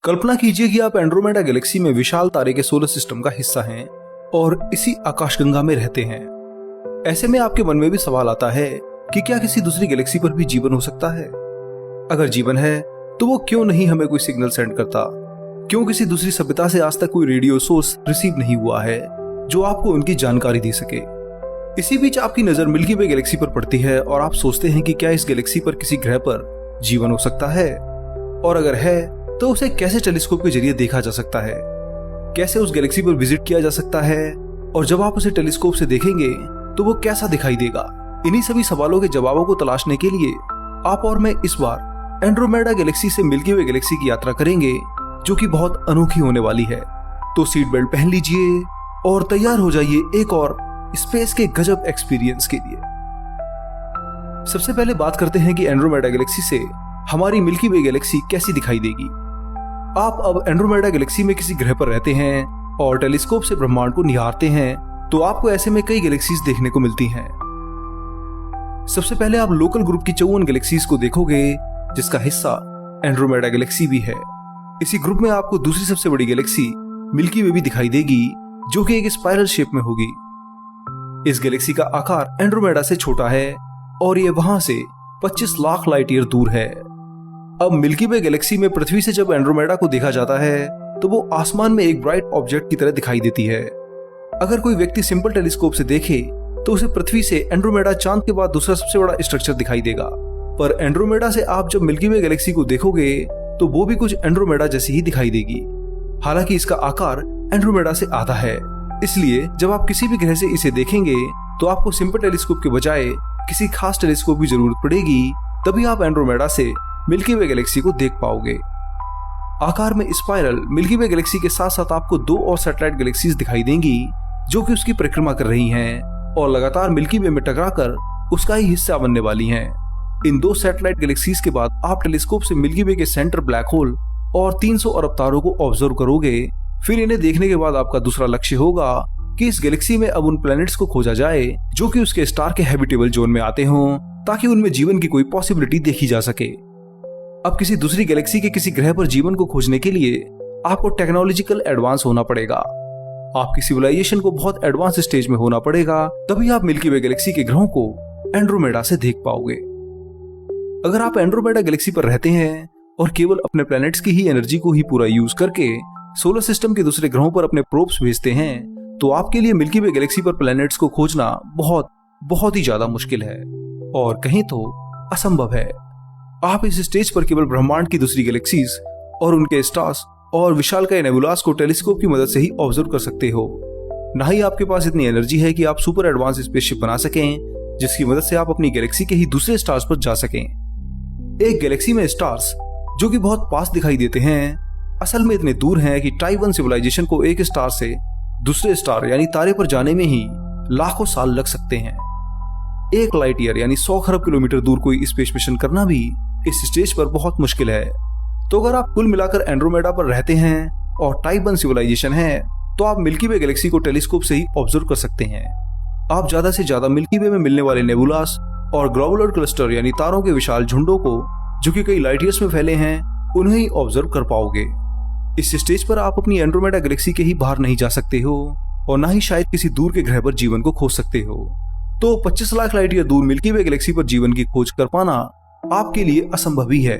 कल्पना कीजिए कि आप एंड्रोमेडा गैलेक्सी में विशाल तारे के सोलर सिस्टम का हिस्सा हैं और इसी आकाशगंगा में रहते हैं। ऐसे में आपके मन में भी सवाल आता है कि क्या किसी दूसरी गैलेक्सी पर भी जीवन हो सकता है? अगर जीवन है तो वो क्यों नहीं हमें कोई सिग्नल सेंड करता? क्यों किसी दूसरी सभ्यता से आज तक कोई रेडियो सोर्स रिसीव नहीं हुआ है जो आपको उनकी जानकारी दे सके? इसी बीच आपकी नजर मिल्की वे गैलेक्सी पर पड़ती है और आप सोचते हैं कि क्या इस गैलेक्सी पर किसी ग्रह पर जीवन हो सकता है, और अगर है तो उसे कैसे टेलीस्कोप के जरिए देखा जा सकता है, कैसे उस गैलेक्सी पर विजिट किया जा सकता है, और जब आप उसे टेलीस्कोप से देखेंगे तो वो कैसा दिखाई देगा? इन्हीं सभी सवालों के जवाबों को तलाशने के लिए आप और मैं इस बार एंड्रोमेडा गैलेक्सी से मिल्की वे गैलेक्सी की यात्रा करेंगे, जो कि बहुत अनोखी होने वाली है। तो सीट बेल्ट पहन लीजिए और तैयार हो जाइए एक और स्पेस के गजब एक्सपीरियंस के लिए। सबसे पहले बात करते हैं कि एंड्रोमेडा गैलेक्सी से हमारी मिल्की वे गैलेक्सी कैसी दिखाई देगी। आप अब एंड्रोमेडा गैलेक्सी में किसी ग्रह पर रहते हैं और टेलीस्कोप से ब्रह्मांड को निहारते हैं, तो आपको ऐसे में कई गैलेक्सीज देखने को मिलती हैं। सबसे पहले आप लोकल ग्रुप की 54 गैलेक्सीज को देखोगे, जिसका हिस्सा एंड्रोमेडा गैलेक्सी भी है। इसी ग्रुप में आपको दूसरी सबसे बड़ी गैलेक्सी मिल्की वे भी दिखाई देगी, जो कि एक स्पाइरल शेप में होगी। इस गैलेक्सी का आकार एंड्रोमेडा से छोटा है और ये वहां से 25 लाख लाइट ईयर दूर है। अब मिल्की वे गैलेक्सी में पृथ्वी से जब एंड्रोमेडा को देखा जाता है तो वो आसमान में एक ब्राइट ऑब्जेक्ट की तरह दिखाई देती है। अगर कोई व्यक्ति सिंपल टेलीस्कोप से देखे तो उसे पृथ्वी से एंड्रोमेडा चांद के बाद दूसरा सबसे बड़ा स्ट्रक्चर दिखाई देगा, पर एंड्रोमेडा से आप जब मिल्की वे गैलेक्सी को देखोगे तो वो भी कुछ एंड्रोमेडा जैसी ही दिखाई देगी। हालांकि इसका आकार एंड्रोमेडा से आधा है, इसलिए जब आप किसी भी ग्रह से इसे देखेंगे तो आपको सिंपल टेलीस्कोप के बजाय किसी खास टेलीस्कोप की जरूरत पड़ेगी, तभी आप एंड्रोमेडा से मिल्की वे गैलेक्सी को देख पाओगे। आकार में स्पाइरल मिल्की वे गैलेक्सी के साथ साथ आपको 2 और सैटेलाइट गैलेक्सीज दिखाई देंगी, जो कि उसकी परिक्रमा कर रही हैं और लगातार मिल्की वे में टकराकर उसका ही हिस्सा बनने वाली हैं। इन 2 सैटेलाइट गैलेक्सीज के बाद आप टेलीस्कोप से मिल्की वे के सेंटर ब्लैक होल और 300 अरब तारों को ऑब्जर्व करोगे। फिर इन्हें देखने के बाद आपका दूसरा लक्ष्य होगा कि इस गैलेक्सी में अब उन प्लैनेट्स को खोजा जाए जो कि उसके स्टार के हैबिटेबल जोन में आते हों, ताकि उनमें जीवन की कोई पॉसिबिलिटी देखी जा सके। अब किसी दूसरी गैलेक्सी के किसी ग्रह पर जीवन को खोजने के लिए आपको टेक्नोलॉजिकल एडवांस होना पड़ेगा। आपकी सिविलाइजेशन को बहुत एडवांस स्टेज में होना पड़ेगा, तभी आप मिल्की वे गैलेक्सी के ग्रहों को एंड्रोमेडा से देख पाओगे। अगर आप एंड्रोमेडा गैलेक्सी पर रहते हैं और केवल अपने प्लैनेट्स की ही एनर्जी को ही पूरा यूज करके सोलर सिस्टम के दूसरे ग्रहों पर अपने प्रोब्स भेजते हैं, तो आपके लिए मिल्की वे गैलेक्सी पर प्लैनेट्स को खोजना बहुत ही ज्यादा मुश्किल है और कहीं तो असंभव है। आप इस स्टेज पर केवल ब्रह्मांड की दूसरी गैलेक्सीज और उनके स्टार्स और विशालकाय नेबुलास को टेलीस्कोप की मदद से ही ऑब्जर्व कर सकते हो। ना ही आपके पास इतनी एनर्जी है कि आप सुपर एडवांस स्पेसशिप बना सकें, जिसकी मदद से आप अपनी गैलेक्सी के ही दूसरे स्टार्स पर जा सकें। एक गैलेक्सी में स्टार्स जो कि बहुत पास दिखाई देते हैं, असल में इतने दूर हैं कि टाइप 1 सिविलाइजेशन को एक स्टार से दूसरे स्टार यानी तारे पर जाने में ही लाखों साल लग सकते हैं। 1 लाइट ईयर यानी 100 खरब किलोमीटर दूर कोई स्पेस मिशन करना भी इस स्टेज पर बहुत मुश्किल है। तो अगर आप कुल मिलाकर एंड्रोमेडा पर रहते हैं और टाइप 1 सिविलाइजेशन है, तो आप मिल्की वे गैलेक्सी को टेलीस्कोप से ही ऑब्जर्व कर सकते हैं। आप ज्यादा से ज्यादा मिल्की वे में मिलने वाले नेबुलास और ग्लोबुलर क्लस्टर यानी तारों के विशाल झुंडों को, जो कि कई लाइट ईयर्स में फैले हैं, उन्हें ही ऑब्जर्व कर पाओगे। इस स्टेज पर आप अपनी एंड्रोमेडा गैलेक्सी के ही बाहर नहीं जा सकते हो और ना ही शायद किसी दूर के ग्रह पर जीवन को खोज सकते हो। तो 25 लाख लाइट ईयर दूर मिल्की वे गैलेक्सी पर जीवन की खोज कर पाना आपके लिए असंभव ही है।